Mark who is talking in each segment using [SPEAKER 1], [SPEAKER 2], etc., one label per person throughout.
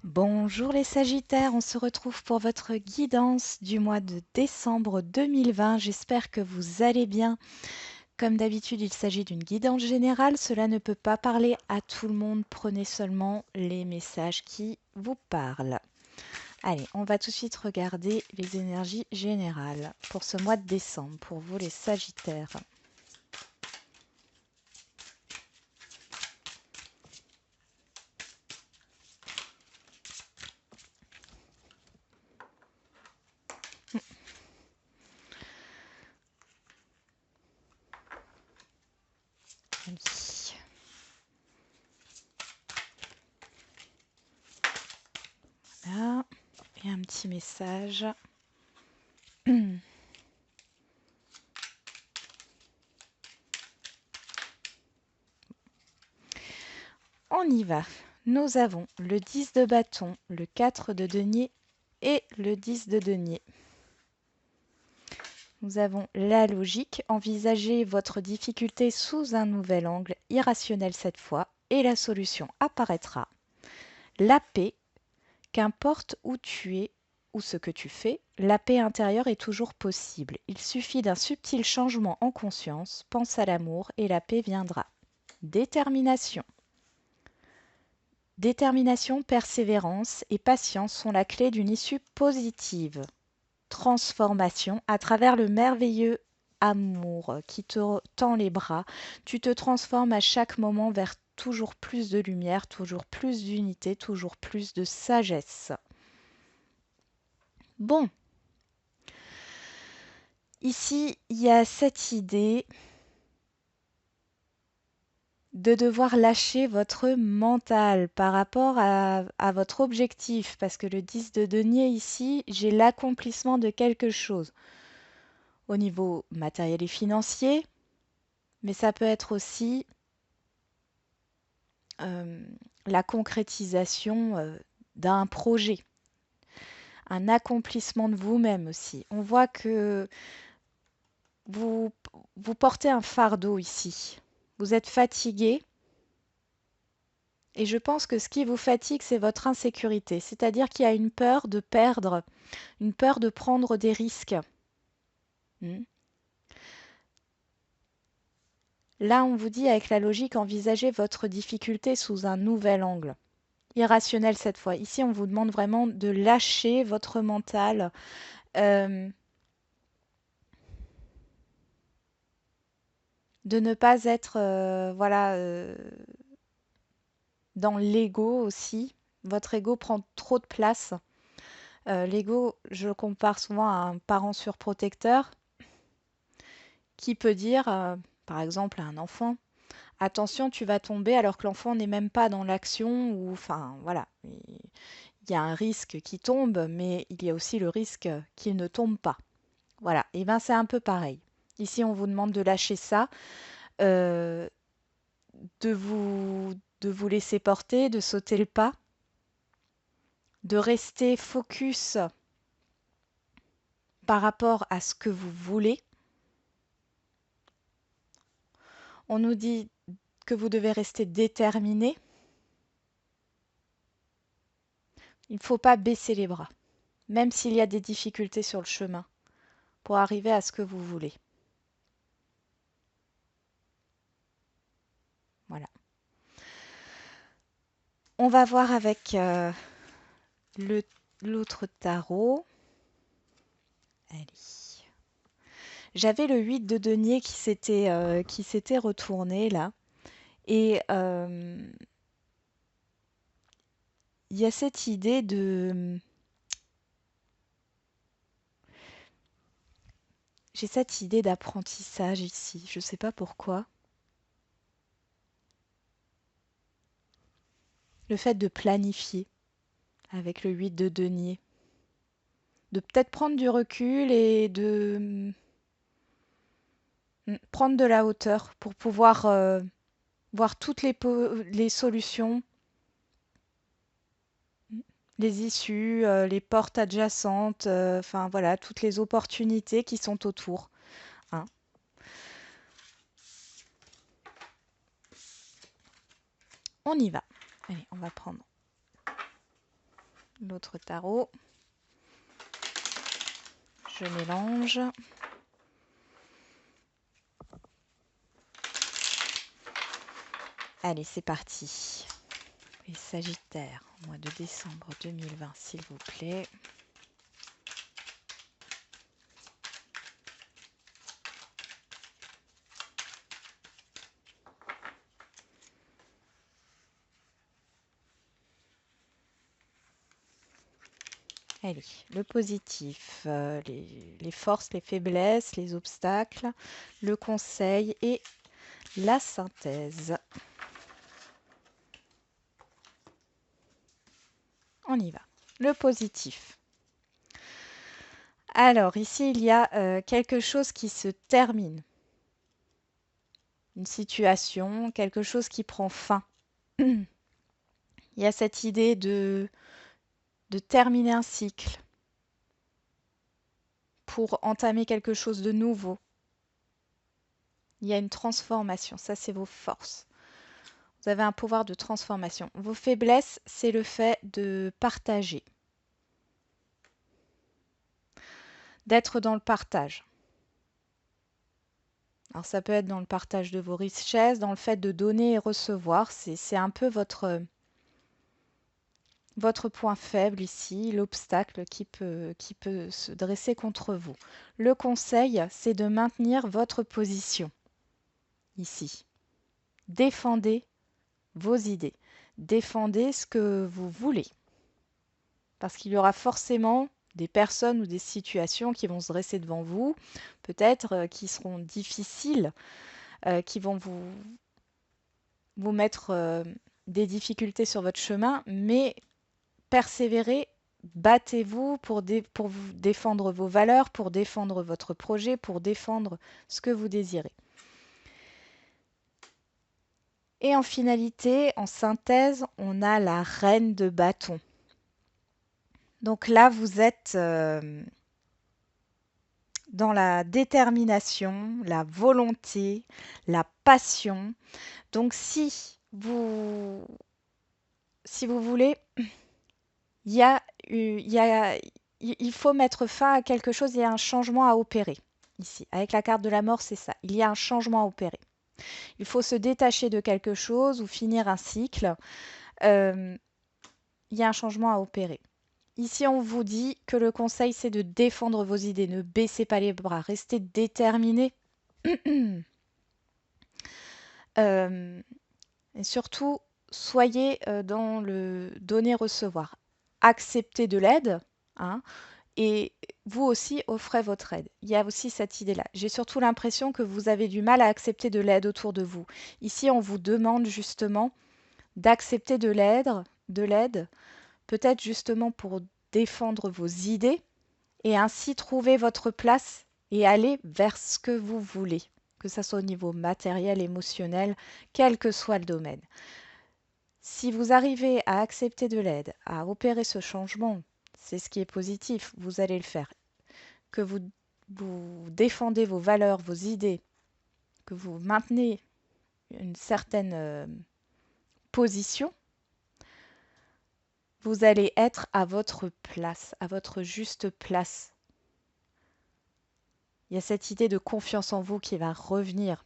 [SPEAKER 1] Bonjour les Sagittaires, on se retrouve pour votre guidance du mois de décembre 2020. J'espère que vous allez bien. Comme d'habitude, il s'agit d'une guidance générale. Cela ne peut pas parler à tout le monde. Prenez seulement les messages qui vous parlent. Allez, on va tout de suite regarder les énergies générales pour ce mois de décembre, pour vous les Sagittaires. Oui. Là, et un petit message. On y va. Nous avons le 10 de bâton, le 4 de denier et le 10 de denier. Nous avons la logique, envisagez votre difficulté sous un nouvel angle, irrationnel cette fois, et la solution apparaîtra. La paix, qu'importe où tu es ou ce que tu fais, la paix intérieure est toujours possible. Il suffit d'un subtil changement en conscience, pense à l'amour et la paix viendra. Détermination. Détermination, persévérance et patience sont la clé d'une issue positive. Transformation, à travers le merveilleux amour qui te tend les bras, tu te transformes à chaque moment vers toujours plus de lumière, toujours plus d'unité, toujours plus de sagesse. Bon, ici, il y a cette idée de devoir lâcher votre mental par rapport à votre objectif, parce que le 10 de denier ici, j'ai l'accomplissement de quelque chose au niveau matériel et financier, mais ça peut être aussi euh, la concrétisation d'un projet, un accomplissement de vous-même aussi. On voit que vous, vous portez un fardeau ici. Vous êtes fatigué. Et je pense que ce qui vous fatigue, c'est votre insécurité. C'est-à-dire qu'il y a une peur de perdre, une peur de prendre des risques. Hmm. Là, on vous dit avec la logique, envisagez votre difficulté sous un nouvel angle. Irrationnel cette fois. Ici, on vous demande vraiment de lâcher votre mental. euh, de ne pas être voilà, dans l'ego aussi. Votre ego prend trop de place. L'ego, je le compare souvent à un parent surprotecteur qui peut dire, par exemple, à un enfant, attention, tu vas tomber alors que l'enfant n'est même pas dans l'action ou enfin voilà, il y a un risque qui tombe, mais il y a aussi le risque qu'il ne tombe pas. Voilà, et bien c'est un peu pareil. Ici, on vous demande de lâcher ça, euh, de vous, de vous laisser porter, de sauter le pas, de rester focus par rapport à ce que vous voulez. On nous dit que vous devez rester déterminé. Il ne faut pas baisser les bras, même s'il y a des difficultés sur le chemin, pour arriver à ce que vous voulez. Voilà. On va voir avec le- l'autre tarot. Allez. J'avais le 8 de denier qui s'était retourné là. Et il y a cette idée de... J'ai cette idée d'apprentissage ici. Je ne sais pas pourquoi. Le fait de planifier avec le 8 de denier. De peut-être prendre du recul et de prendre de la hauteur pour pouvoir voir toutes les solutions, les issues, les portes adjacentes, enfin voilà, toutes les opportunités qui sont autour, hein. On y va. Allez, on va prendre l'autre tarot. Je mélange. Allez, c'est parti. Les Sagittaires, au mois de décembre 2020, s'il vous plaît. Allez, le positif, les forces, les faiblesses, les obstacles, le conseil et la synthèse. On y va. Le positif. Alors, ici, il y a quelque chose qui se termine. Une situation, quelque chose qui prend fin. Il y a cette idée de terminer un cycle pour entamer quelque chose de nouveau. Il y a une transformation, ça c'est vos forces. Vous avez un pouvoir de transformation. Vos faiblesses, c'est le fait de partager. D'être dans le partage. Alors ça peut être dans le partage de vos richesses, dans le fait de donner et recevoir. C'est un peu votre point faible ici, l'obstacle qui peut se dresser contre vous. Le conseil, c'est de maintenir votre position ici. Défendez vos idées. Défendez ce que vous voulez. Parce qu'il y aura forcément des personnes ou des situations qui vont se dresser devant vous, peut-être qui seront difficiles, qui vont vous mettre des difficultés sur votre chemin, mais persévérez, battez-vous pour vous défendre vos valeurs, pour défendre votre projet, pour défendre ce que vous désirez. Et en finalité, en synthèse, on a la reine de bâton. Donc là, vous êtes dans la détermination, la volonté, la passion. Donc si vous voulez, il faut mettre fin à quelque chose, il y a un changement à opérer ici. Avec la carte de la mort, c'est ça. Il y a un changement à opérer. Il faut se détacher de quelque chose ou finir un cycle. Il y a un changement à opérer. Ici, on vous dit que le conseil, c'est de défendre vos idées. Ne baissez pas les bras. Restez déterminés. Et surtout, soyez dans le donner-recevoir. Acceptez de l'aide, hein, et vous aussi offrez votre aide. Il y a aussi cette idée-là. J'ai surtout l'impression que vous avez du mal à accepter de l'aide autour de vous. Ici, on vous demande justement d'accepter de l'aide, peut-être justement pour défendre vos idées et ainsi trouver votre place et aller vers ce que vous voulez, que ce soit au niveau matériel, émotionnel, quel que soit le domaine. Si vous arrivez à accepter de l'aide, à opérer ce changement, c'est ce qui est positif, vous allez le faire. Que vous défendez vos valeurs, vos idées, que vous maintenez une certaine position, vous allez être à votre place, à votre juste place. Il y a cette idée de confiance en vous qui va revenir.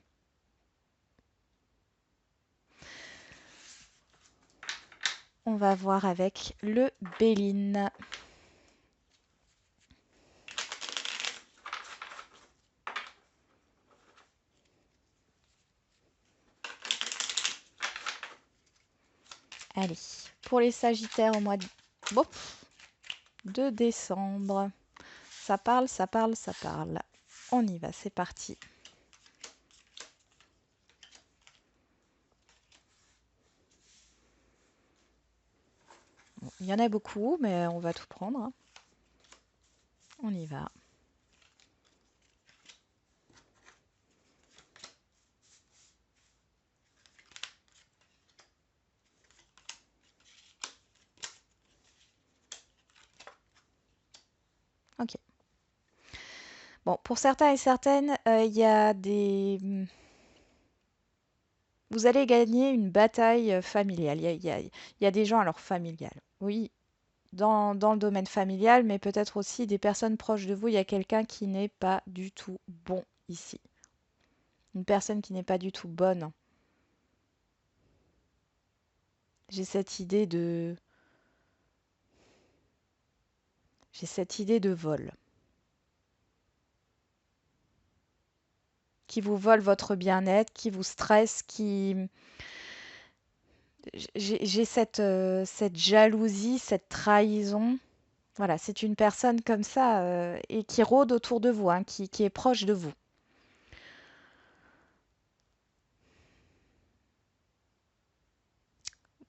[SPEAKER 1] On va voir avec le Béline. Allez, pour les Sagittaires au mois de décembre. Ça parle, ça parle, ça parle. On y va, c'est parti. Bon, il y en a beaucoup, mais on va tout prendre, hein. On y va. Ok. Bon, pour certains et certaines, il y a des... Vous allez gagner une bataille familiale. Il y a des gens, alors familiales. Oui, dans le domaine familial, mais peut-être aussi des personnes proches de vous. Il y a quelqu'un qui n'est pas du tout bon ici. Une personne qui n'est pas du tout bonne. J'ai cette idée de... J'ai cette idée de vol. Qui vous vole votre bien-être, qui vous stresse, qui... J'ai cette jalousie, cette trahison. Voilà, c'est une personne comme ça et qui rôde autour de vous, hein, qui est proche de vous.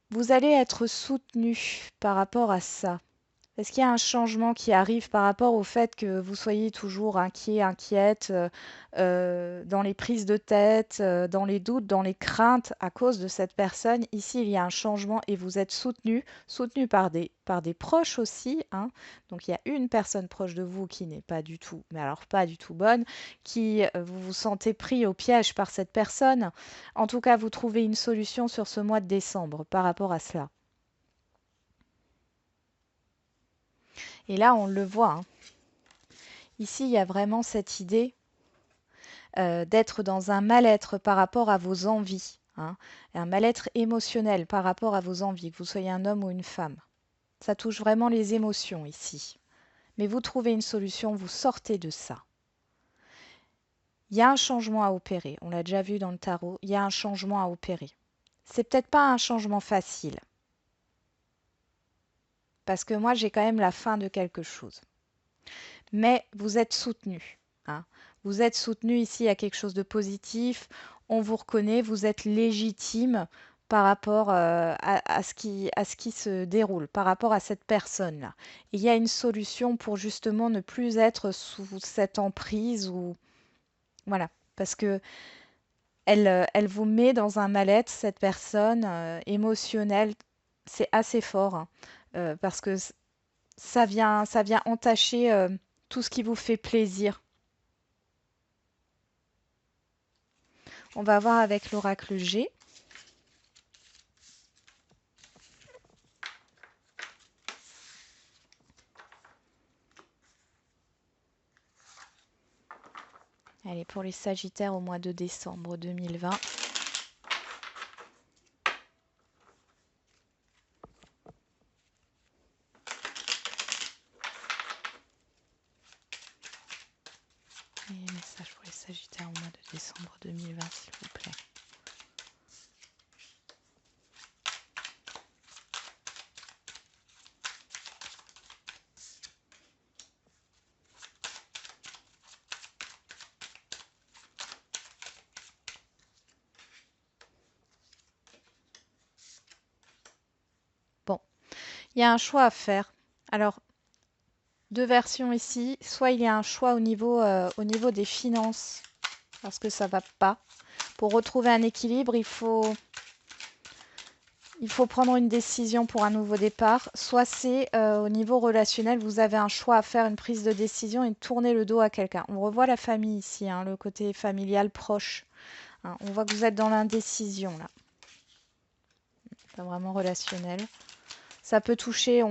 [SPEAKER 1] Vous allez être soutenu par rapport à ça. Est-ce qu'il y a un changement qui arrive par rapport au fait que vous soyez toujours inquiet, inquiète, dans les prises de tête, dans les doutes, dans les craintes à cause de cette personne? Ici, il y a un changement et vous êtes soutenu par des proches aussi, hein. Donc il y a une personne proche de vous qui n'est pas du tout, mais alors pas du tout bonne, qui vous vous sentez pris au piège par cette personne. En tout cas, vous trouvez une solution sur ce mois de décembre par rapport à cela. Et là, on le voit, hein. Ici, il y a vraiment cette idée d'être dans un mal-être par rapport à vos envies, hein, un mal-être émotionnel par rapport à vos envies, que vous soyez un homme ou une femme. Ça touche vraiment les émotions ici. Mais vous trouvez une solution, vous sortez de ça. Il y a un changement à opérer, on l'a déjà vu dans le tarot, il y a un changement à opérer. C'est peut-être pas un changement facile, parce que moi j'ai quand même la fin de quelque chose. Mais vous êtes soutenu, hein. Vous êtes soutenu ici à quelque chose de positif. On vous reconnaît, vous êtes légitime par rapport à ce qui se déroule, par rapport à cette personne-là. Il y a une solution pour justement ne plus être sous cette emprise ou voilà, parce que elle vous met dans un mal-être, cette personne émotionnelle. C'est assez fort, hein, parce que ça vient entacher tout ce qui vous fait plaisir. On va voir avec l'oracle G. Allez, pour les Sagittaires au mois de décembre 2020. Et les messages pour les Sagittaires au mois de décembre 2020, s'il vous plaît. Bon, il y a un choix à faire. Alors, deux versions ici. Soit il y a un choix au niveau des finances, parce que ça ne va pas. Pour retrouver un équilibre, il faut prendre une décision pour un nouveau départ. Soit c'est au niveau relationnel, vous avez un choix à faire, une prise de décision et de tourner le dos à quelqu'un. On revoit la famille ici, hein, le côté familial proche, hein. On voit que vous êtes dans l'indécision là. Pas vraiment relationnel. Ça peut toucher,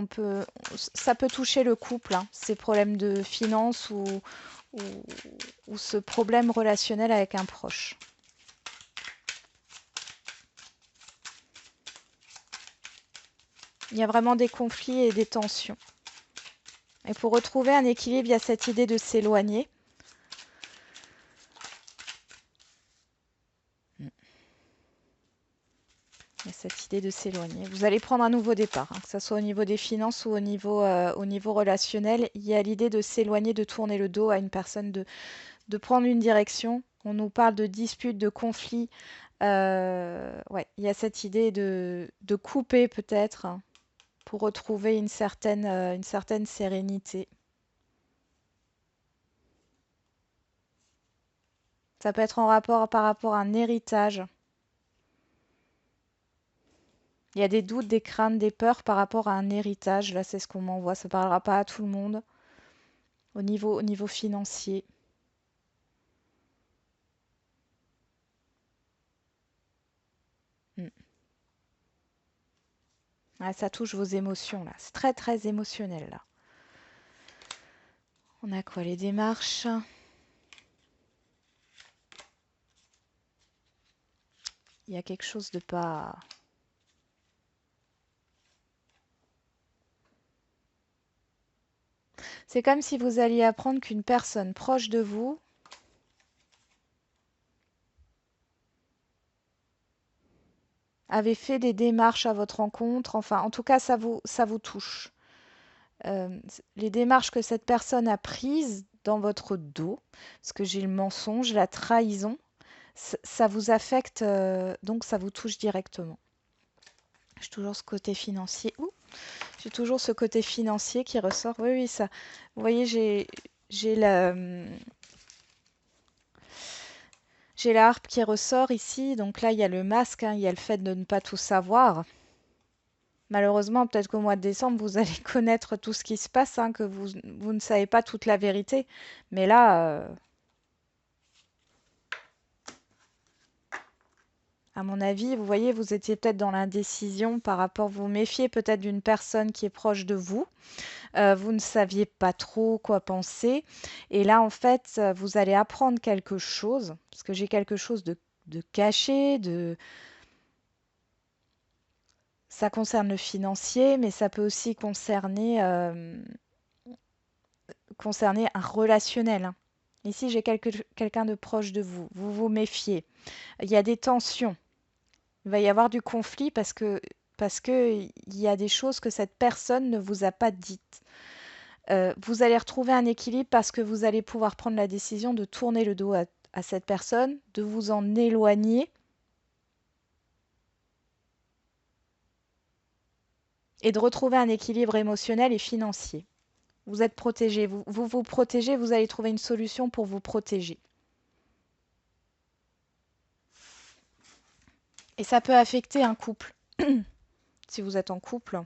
[SPEAKER 1] ça peut toucher le couple, hein, ces problèmes de finances ou, ou ce problème relationnel avec un proche. Il y a vraiment des conflits et des tensions. Et pour retrouver un équilibre, il y a cette idée de s'éloigner. Il y a cette idée de s'éloigner. Vous allez prendre un nouveau départ, hein, que ce soit au niveau des finances ou au niveau relationnel. Il y a l'idée de s'éloigner, de tourner le dos à une personne, de prendre une direction. On nous parle de disputes, de conflits. Ouais, il y a cette idée de couper peut-être, hein, pour retrouver une certaine sérénité. Ça peut être en rapport par rapport à un héritage. Il y a des doutes, des craintes, des peurs par rapport à un héritage. Là, c'est ce qu'on m'envoie. Ça ne parlera pas à tout le monde au niveau financier. Hmm. Ah, ça touche vos émotions là. C'est très très émotionnel là. On a quoi? Les démarches. Il y a quelque chose de pas... C'est comme si vous alliez apprendre qu'une personne proche de vous avait fait des démarches à votre rencontre. Enfin, en tout cas, ça vous touche. Les démarches que cette personne a prises dans votre dos, parce que j'ai le mensonge, la trahison, ça vous affecte, donc ça vous touche directement. J'ai toujours ce côté financier. Ouh, j'ai toujours ce côté financier qui ressort. Oui, oui, ça. Vous voyez, j'ai la, j'ai la harpe qui ressort ici. Donc là, il y a le masque, hein, il y a le fait de ne pas tout savoir. Malheureusement, peut-être qu'au mois de décembre, vous allez connaître tout ce qui se passe, hein, que vous ne savez pas toute la vérité. Mais là, à mon avis, vous voyez, vous étiez peut-être dans l'indécision par rapport, vous méfiez peut-être d'une personne qui est proche de vous. Vous ne saviez pas trop quoi penser. Et là, en fait, vous allez apprendre quelque chose, parce que j'ai quelque chose de caché, ça concerne le financier, mais ça peut aussi concerner un relationnel, hein. Ici, j'ai quelqu'un de proche de vous. Vous vous méfiez. Il y a des tensions. Il va y avoir du conflit parce que il y a des choses que cette personne ne vous a pas dites. Vous allez retrouver un équilibre parce que vous allez pouvoir prendre la décision de tourner le dos à cette personne, de vous en éloigner et de retrouver un équilibre émotionnel et financier. Vous êtes protégé, vous protégez, vous allez trouver une solution pour vous protéger. Et ça peut affecter un couple, si vous êtes en couple,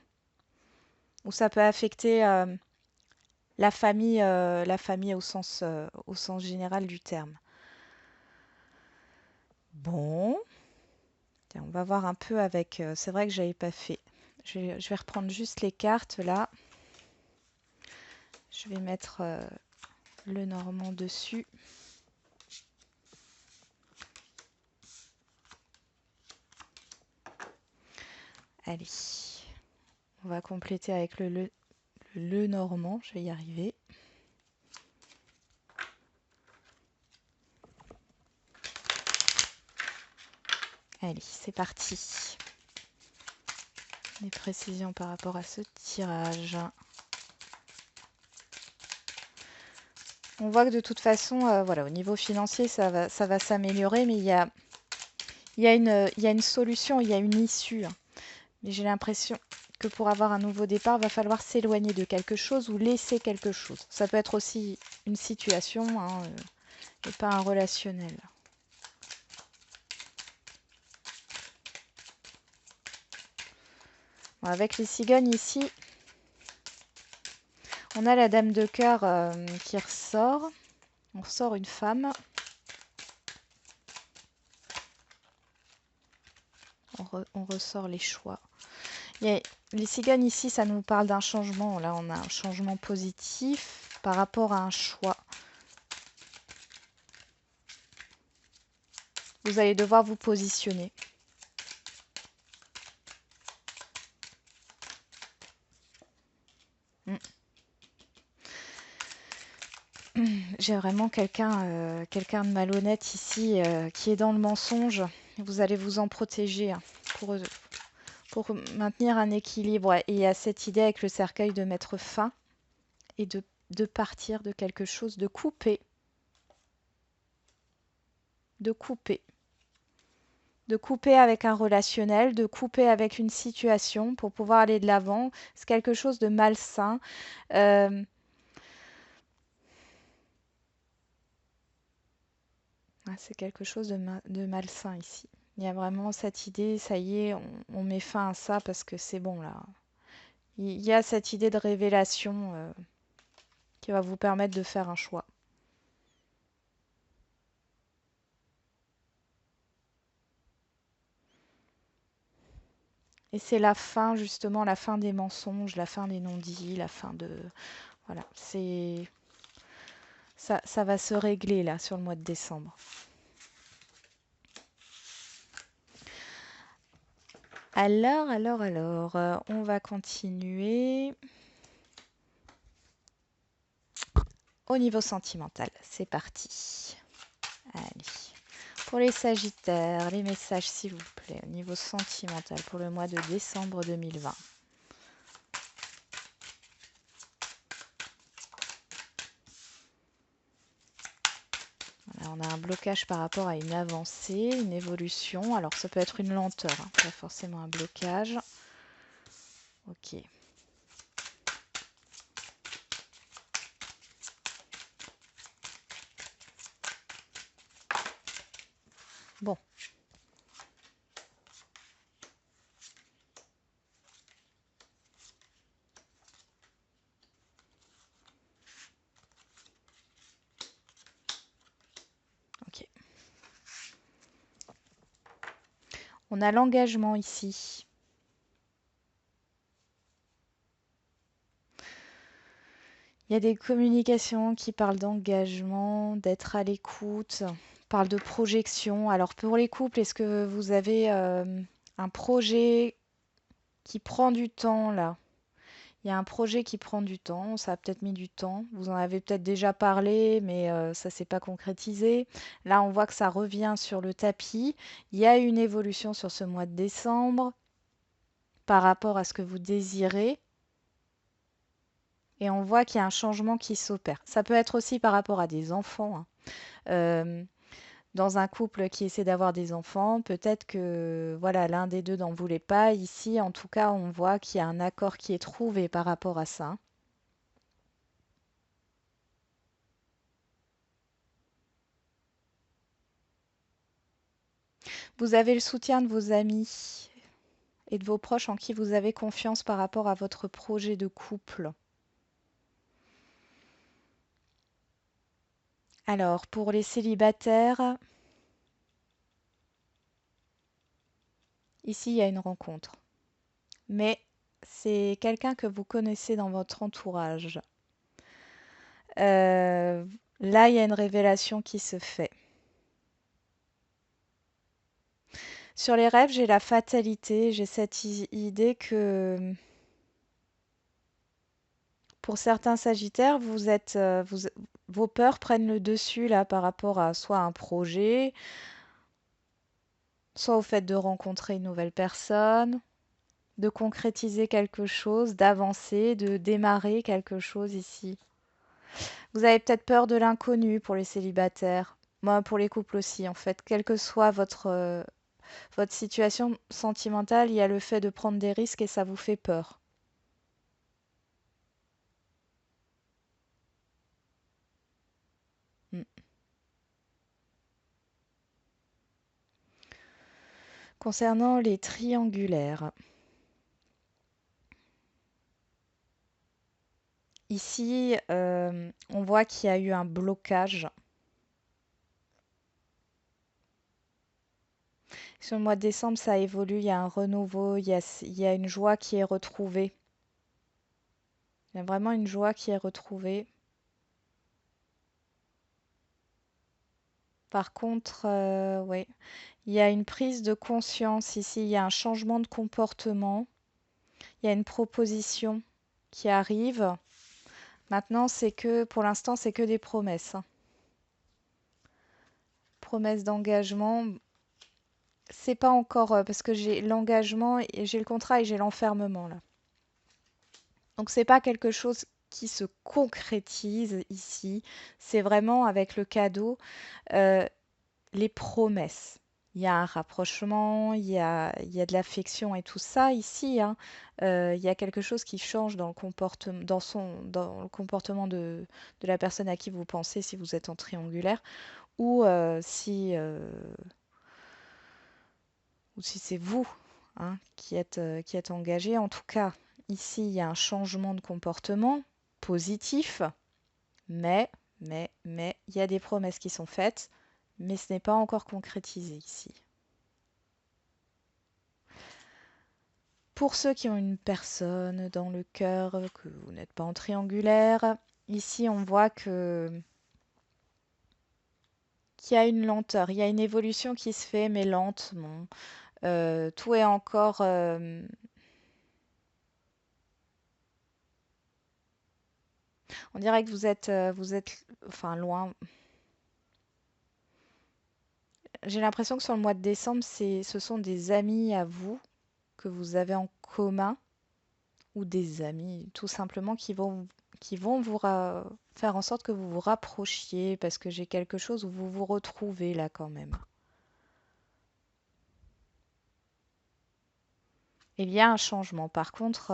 [SPEAKER 1] ou ça peut affecter la famille au sens général du terme. Bon, tiens, on va voir un peu avec. C'est vrai que j'avais pas fait. Je vais reprendre juste les cartes là. Je vais mettre le normand dessus. Allez, on va compléter avec le normand. Je vais y arriver. Allez, c'est parti. Des précisions par rapport à ce tirage. On voit que de toute façon, voilà, au niveau financier, ça va s'améliorer, mais il y a une solution, il y a une issue, hein. Mais j'ai l'impression que pour avoir un nouveau départ, il va falloir s'éloigner de quelque chose ou laisser quelque chose. Ça peut être aussi une situation, hein, et pas un relationnel. Bon, avec les cigognes ici, on a la dame de cœur qui ressort. On ressort une femme. On ressort les choix. Les cigognes ici, ça nous parle d'un changement. Là, on a un changement positif par rapport à un choix. Vous allez devoir vous positionner. J'ai vraiment quelqu'un de malhonnête ici qui est dans le mensonge. Vous allez vous en protéger, hein, pour maintenir un équilibre. Ouais. Et il y a cette idée avec le cercueil de mettre fin et de partir de quelque chose, de couper. De couper. De couper avec un relationnel, de couper avec une situation pour pouvoir aller de l'avant. C'est quelque chose de malsain. Euh, c'est quelque chose de malsain ici. Il y a vraiment cette idée, ça y est, on met fin à ça parce que c'est bon là. Il y a cette idée de révélation qui va vous permettre de faire un choix. Et c'est la fin, justement, la fin des mensonges, la fin des non-dits, la fin de... Voilà, c'est... ça va se régler là sur le mois de décembre. Alors, on va continuer au niveau sentimental. C'est parti. Allez. Pour les Sagittaires, les messages s'il vous plaît, au niveau sentimental pour le mois de décembre 2020. Voilà, on a un blocage par rapport à une avancée, une évolution. Alors ça peut être une lenteur, hein, pas forcément un blocage. Ok. Bon. Ok. On a l'engagement ici. Il y a des communications qui parlent d'engagement, d'être à l'écoute, parlent de projection. Alors pour les couples, est-ce que vous avez un projet qui prend du temps là? Il y a un projet qui prend du temps, ça a peut-être mis du temps. Vous en avez peut-être déjà parlé, mais ça ne s'est pas concrétisé. Là, on voit que ça revient sur le tapis. Il y a une évolution sur ce mois de décembre par rapport à ce que vous désirez. Et on voit qu'il y a un changement qui s'opère. Ça peut être aussi par rapport à des enfants, hein. Euh, Dans un couple qui essaie d'avoir des enfants, peut-être que voilà, l'un des deux n'en voulait pas. Ici, en tout cas, on voit qu'il y a un accord qui est trouvé par rapport à ça. Vous avez le soutien de vos amis et de vos proches en qui vous avez confiance par rapport à votre projet de couple. Alors, pour les célibataires, ici, il y a une rencontre. Mais c'est quelqu'un que vous connaissez dans votre entourage. Euh, Là, il y a une révélation qui se fait. Sur les rêves, j'ai la fatalité, j'ai cette idée que pour certains Sagittaires, vos peurs prennent le dessus là par rapport à soit un projet, soit au fait de rencontrer une nouvelle personne, de concrétiser quelque chose, d'avancer, de démarrer quelque chose ici. Vous avez peut-être peur de l'inconnu pour les célibataires. Moi, pour les couples aussi, en fait, quelle que soit votre situation sentimentale, il y a le fait de prendre des risques et ça vous fait peur. Mm. Concernant les triangulaires, ici, on voit qu'il y a eu un blocage. Sur le mois de décembre, ça évolue, il y a un renouveau, il y a une joie qui est retrouvée. Il y a vraiment une joie qui est retrouvée. Par contre, ouais, il y a une prise de conscience ici, il y a un changement de comportement, il y a une proposition qui arrive. Maintenant, c'est que, pour l'instant, c'est que des promesses, hein. Promesses d'engagement. C'est pas encore parce que j'ai l'engagement et j'ai le contrat et j'ai l'enfermement là. Donc c'est pas quelque chose qui se concrétise ici. C'est vraiment avec le cadeau, euh, les promesses. Il y a un rapprochement, il y a de l'affection et tout ça ici, hein. Il y a quelque chose qui change dans le comportement, dans le comportement de la personne à qui vous pensez si vous êtes en triangulaire ou si c'est vous, hein, qui êtes engagé. En tout cas, ici, il y a un changement de comportement positif, mais, il y a des promesses qui sont faites, mais ce n'est pas encore concrétisé ici. Pour ceux qui ont une personne dans le cœur, que vous n'êtes pas en triangulaire, ici on voit que qu'il y a une lenteur, il y a une évolution qui se fait, mais lentement. Tout est encore... on dirait que vous êtes enfin, loin. J'ai l'impression que sur le mois de décembre, ce sont des amis à vous que vous avez en commun ou des amis tout simplement qui vont faire en sorte que vous vous rapprochiez parce que j'ai quelque chose où vous vous retrouvez là quand même. Il y a un changement. Par contre,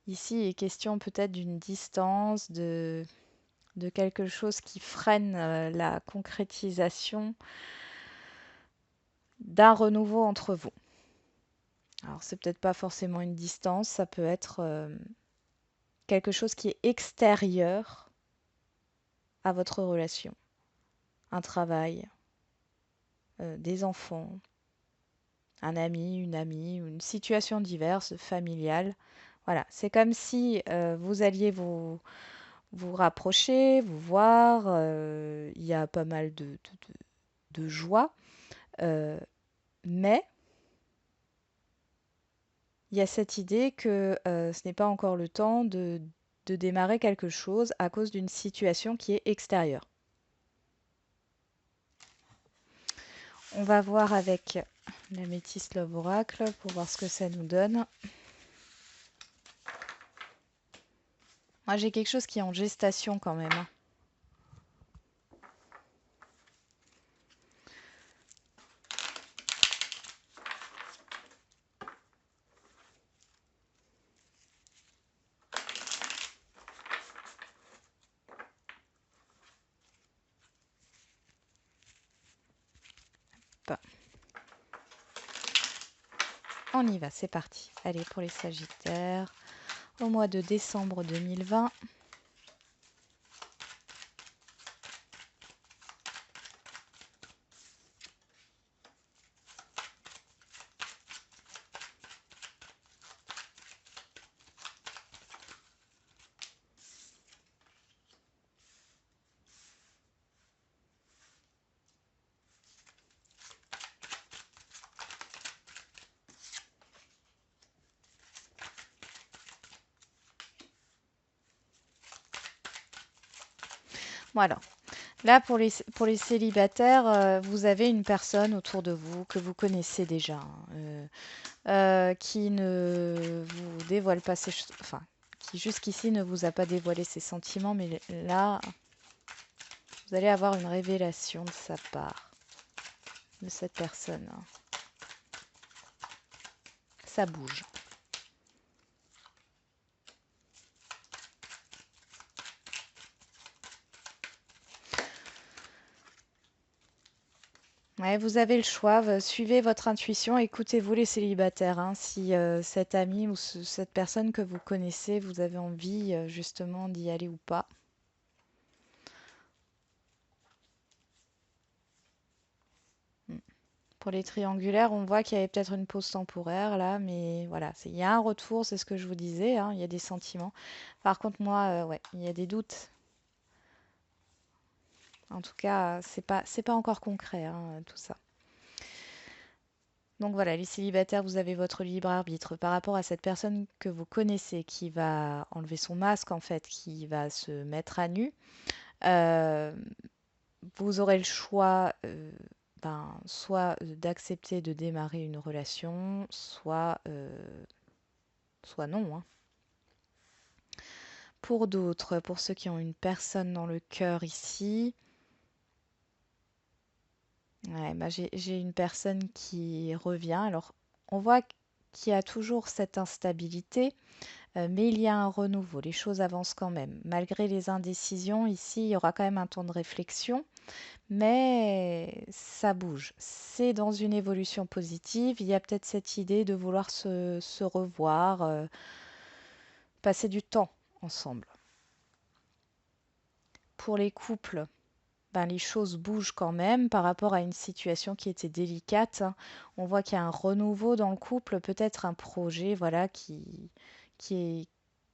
[SPEAKER 1] ici, il est question peut-être d'une distance, de quelque chose qui freine la concrétisation d'un renouveau entre vous. Alors, c'est peut-être pas forcément une distance, ça peut être quelque chose qui est extérieur à votre relation. Un travail, des enfants, un ami, une amie, une situation diverse, familiale. Voilà, c'est comme si vous alliez vous rapprocher, vous voir. Il y a pas mal de joie, euh, mais il y a cette idée que ce n'est pas encore le temps de démarrer quelque chose à cause d'une situation qui est extérieure. On va voir avec la Métis Love Oracle pour voir ce que ça nous donne. Moi, j'ai quelque chose qui est en gestation quand même, hein. Hop. On y va, c'est parti. Allez, pour les Sagittaires, au mois de décembre 2020. Bon alors, là pour les célibataires, vous avez une personne autour de vous que vous connaissez déjà, hein, qui ne vous dévoile pas ses... Enfin, qui jusqu'ici ne vous a pas dévoilé ses sentiments, mais là, vous allez avoir une révélation de sa part, de cette personne, hein. Ça bouge. Ouais, vous avez le choix, suivez votre intuition, écoutez-vous les célibataires, hein, si cet ami ou cette personne que vous connaissez, vous avez envie justement d'y aller ou pas. Mm. Pour les triangulaires, on voit qu'il y avait peut-être une pause temporaire là, mais voilà, il y a un retour, c'est ce que je vous disais, hein, il y a des sentiments. Par contre, moi, ouais, il y a des doutes. En tout cas, c'est pas encore concret, hein, tout ça. Donc voilà, les célibataires, vous avez votre libre arbitre par rapport à cette personne que vous connaissez qui va enlever son masque en fait, qui va se mettre à nu. euh, Vous aurez le choix, ben, soit d'accepter de démarrer une relation, soit non, hein. Pour d'autres, pour ceux qui ont une personne dans le cœur ici, ouais, bah j'ai une personne qui revient. Alors, on voit qu'il y a toujours cette instabilité. Mais il y a un renouveau, les choses avancent quand même. Malgré les indécisions, ici, il y aura quand même un temps de réflexion, mais ça bouge. C'est dans une évolution positive. Il y a peut-être cette idée de vouloir se revoir, passer du temps ensemble. Pour les couples, ben, les choses bougent quand même par rapport à une situation qui était délicate, hein. On voit qu'il y a un renouveau dans le couple, peut-être un projet, voilà, qui est,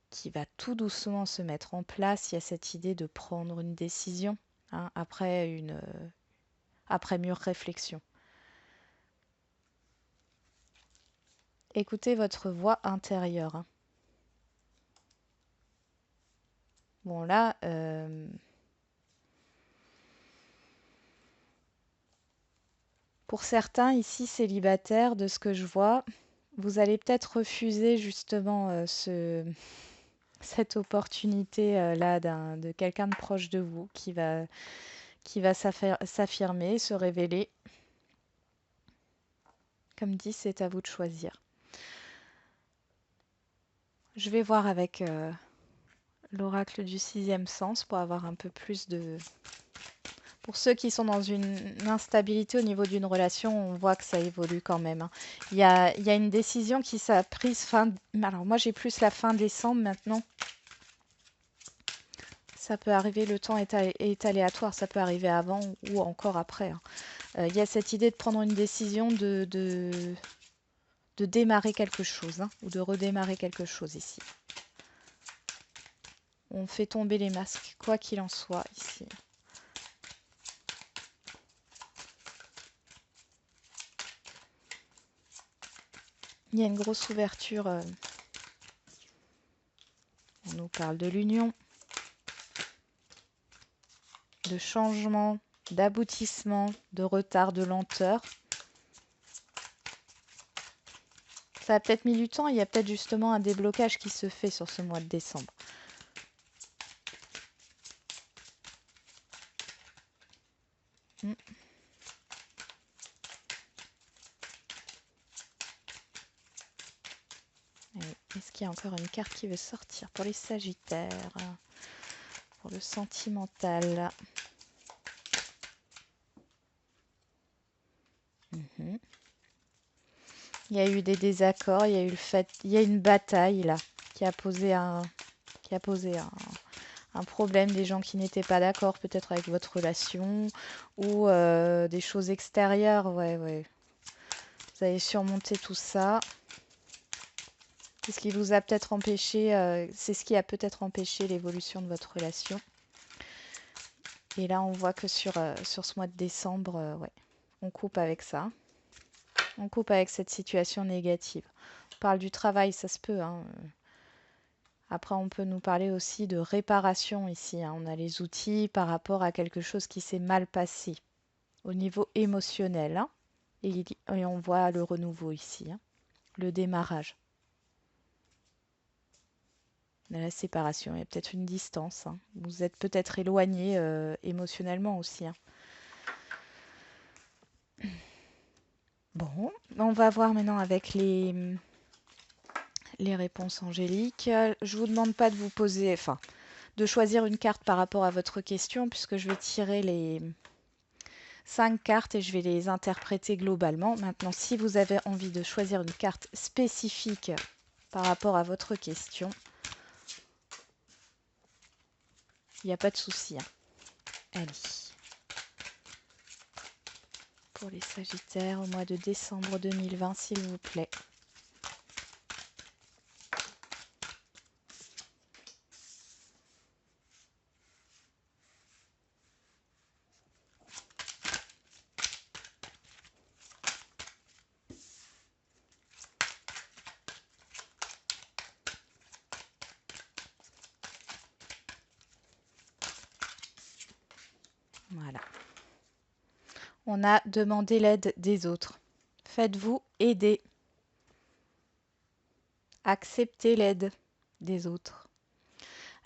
[SPEAKER 1] qui va tout doucement se mettre en place. Il y a cette idée de prendre une décision, hein, après mûre réflexion. Écoutez votre voix intérieure, hein. Bon là, pour certains ici célibataires, de ce que je vois, vous allez peut-être refuser justement cette opportunité là de quelqu'un de proche de vous qui va s'affirmer, se révéler. Comme dit, c'est à vous de choisir. Je vais voir avec l'oracle du sixième sens pour avoir un peu plus de... Pour ceux qui sont dans une instabilité au niveau d'une relation, on voit que ça évolue quand même, hein. Il y a une décision qui s'est prise fin... Alors moi j'ai plus la fin décembre maintenant. Ça peut arriver, le temps est aléatoire, ça peut arriver avant ou encore après, hein. Il y a cette idée de prendre une décision de démarrer quelque chose, hein, ou de redémarrer quelque chose ici. On fait tomber les masques, quoi qu'il en soit ici. Il y a une grosse ouverture. On nous parle de l'union, de changement, d'aboutissement, de retard, de lenteur. Ça a peut-être mis du temps, il y a peut-être justement un déblocage qui se fait sur ce mois de décembre. Est-ce qu'il y a encore une carte qui veut sortir pour les Sagittaires? Pour le sentimental. Il y a eu des désaccords, il y a eu il y a une bataille là qui a posé un problème, des gens qui n'étaient pas d'accord peut-être avec votre relation ou des choses extérieures. Ouais, ouais. Vous avez surmonté tout ça. C'est ce qui vous a peut-être empêché, c'est ce qui a peut-être empêché l'évolution de votre relation. Et là, on voit que sur ce mois de décembre, ouais, on coupe avec ça. On coupe avec cette situation négative. On parle du travail, ça se peut, hein. Après, on peut nous parler aussi de réparation ici, hein. On a les outils par rapport à quelque chose qui s'est mal passé au niveau émotionnel, hein. Et on voit le renouveau ici, hein, le démarrage. On a la séparation, il y a peut-être une distance, hein. Vous êtes peut-être éloigné émotionnellement aussi, hein. Bon, on va voir maintenant avec les réponses angéliques. Je vous demande pas de vous poser, enfin, de choisir une carte par rapport à votre question, puisque je vais tirer les 5 cartes et je vais les interpréter globalement. Maintenant, si vous avez envie de choisir une carte spécifique par rapport à votre question, il n'y a pas de souci, hein. Allez. Pour les Sagittaires au mois de décembre 2020, s'il vous plaît. Voilà. On a demandé l'aide des autres. Faites-vous aider. Acceptez l'aide des autres.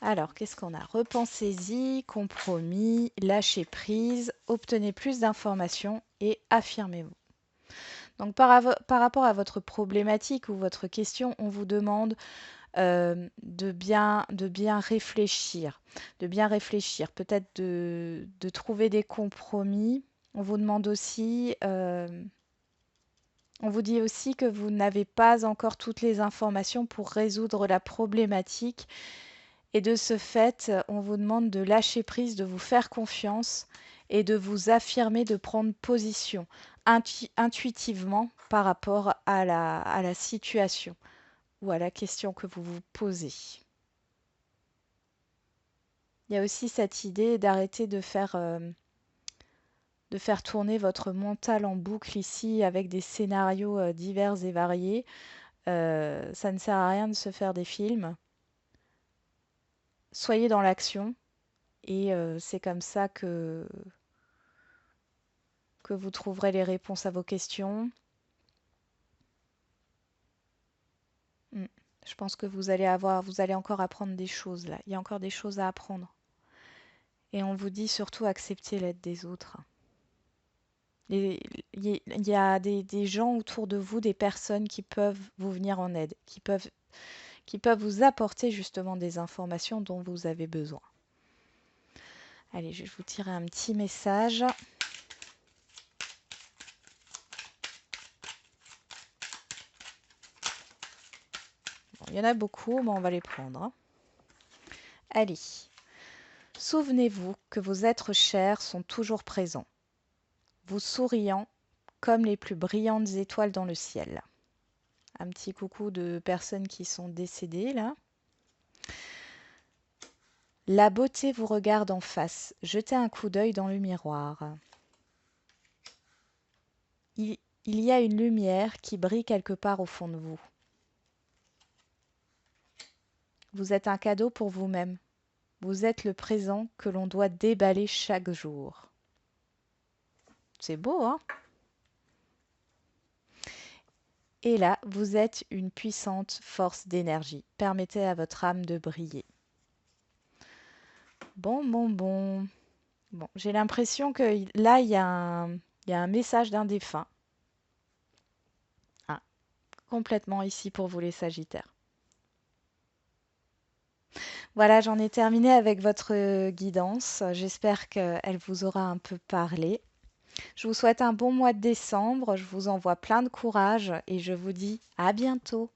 [SPEAKER 1] Alors, qu'est-ce qu'on a? Repensez-y, compromis, lâchez prise, obtenez plus d'informations et affirmez-vous. Donc, par rapport à votre problématique ou votre question, on vous demande de bien réfléchir, peut-être de trouver des compromis. On vous demande aussi, on vous dit aussi que vous n'avez pas encore toutes les informations pour résoudre la problématique. Et de ce fait, on vous demande de lâcher prise, de vous faire confiance et de vous affirmer, de prendre position intuitivement par rapport à la situation ou à la question que vous vous posez. Il y a aussi cette idée d'arrêter de faire tourner votre mental en boucle ici avec des scénarios divers et variés. Ça ne sert à rien de se faire des films. Soyez dans l'action et c'est comme ça que vous trouverez les réponses à vos questions. Mm. Je pense que vous allez encore apprendre des choses là. Il y a encore des choses à apprendre. Et on vous dit surtout accepter l'aide des autres. Il y a des gens autour de vous, des personnes qui peuvent vous venir en aide, qui peuvent vous apporter justement des informations dont vous avez besoin. Allez, je vais vous tirer un petit message. Bon, il y en a beaucoup, mais on va les prendre, hein. Allez, souvenez-vous que vos êtres chers sont toujours présents, vous souriant comme les plus brillantes étoiles dans le ciel. Un petit coucou de personnes qui sont décédées là. La beauté vous regarde en face. Jetez un coup d'œil dans le miroir. Il y a une lumière qui brille quelque part au fond de vous. Vous êtes un cadeau pour vous-même. Vous êtes le présent que l'on doit déballer chaque jour. C'est beau, hein? Et là, vous êtes une puissante force d'énergie. Permettez à votre âme de briller. Bon. Bon, j'ai l'impression que là, il y a un message d'un défunt. Ah, complètement ici pour vous les Sagittaires. Voilà, j'en ai terminé avec votre guidance. J'espère qu'elle vous aura un peu parlé. Je vous souhaite un bon mois de décembre. Je vous envoie plein de courage et je vous dis à bientôt.